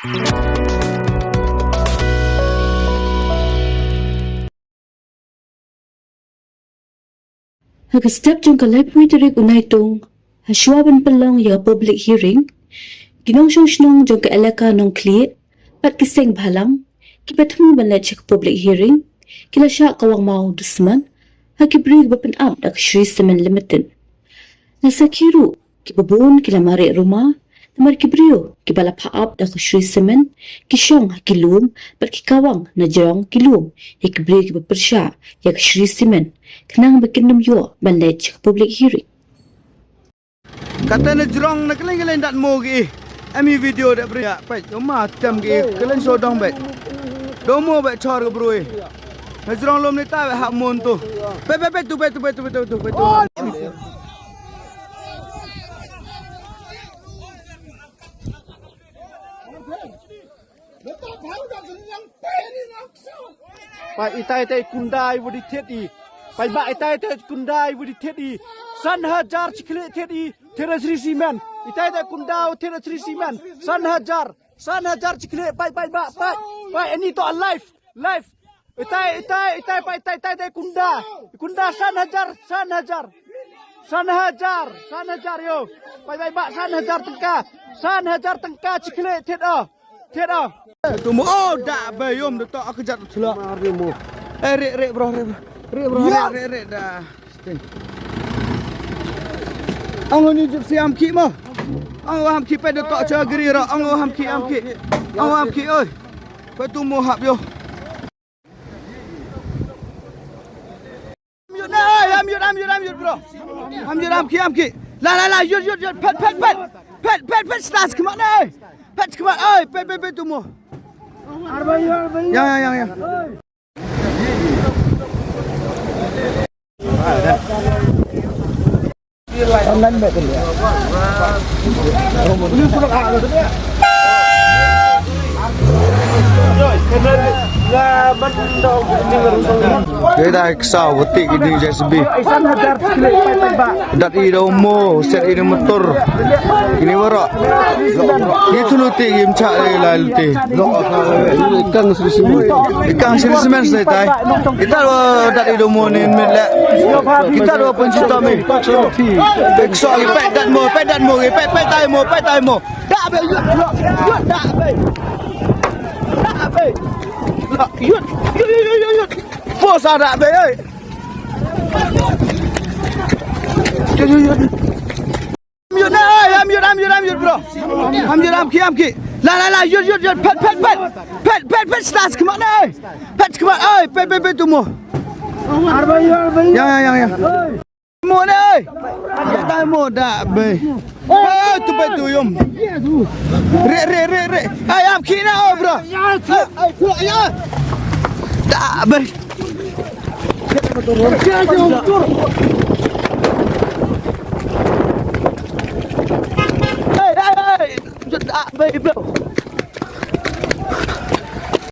Hagastep jung kalagpuy tirig unay tong haswaban palong ya public hearing, ginongsyong sinong jung kaelaka nung kli, pat kiseng balang, kipatmong banlet siya public hearing, kila siya kawang mau dusman, hagibrig bapanam na Shri Cement Limited. Nasa kiru, kibabuon kila mari rumah, namar kibriyo, kibalapaap na Shri Cement, kisyong hakilum, pat kikawang na jarong kilum, hikibrig bapersya, ya Shri Cement, kenang bikinum yo banlet siya public hearing. Kata na jerong na kalian dat mo gi, ami video dat beri, baik, cuma jam gi, kalian sodong baik, domo baik cor ke bro, na jerong lom ni tahu hak mon tu, baik tu. Pak itai kundai budi tedi, pak ba itai kundai budi tedi, san hajar cikle tedi, teras risiman, itai kundau teras risiman, san hajar cikle, pak ini to live, itai kunda san hajar yo, pak san hajar tengka cikle tedi. Tu mo oh dak bayom tu tak kejat celak. Rek bro dah. Ang ni jep siam ki mo. Ang ham ki pe tak cha geri ra. Ang ham ki. Ang ham ki oi. Pe tu mo hap yo. Amyut bro. Amyut ki. La yut pet stars come on oi. Pet come on oi. Pe tu mo. Ya. Online baik dia. Ini sudah ada tu dia. Đây là sao vật tị đi JCB đặt đi đâu mô set đi motor ini wara itu lu tị im cha đây là lu tị ikan siri semen saya tay kita đặt đi đâu mô nên mình lại kita lo pencipta mi so pet dat mo pet tay mo dak be yut Bos ada be oi. Amyut bro. Amyut ki. La yut pet stars come on oi. Pet come on oi. Pe tu mo. Ya. Mo oi. Tak mo dak be. Tu pe tu yum. Re. Ayam ki na oi bro. Ya. Dak be. Hey, baby.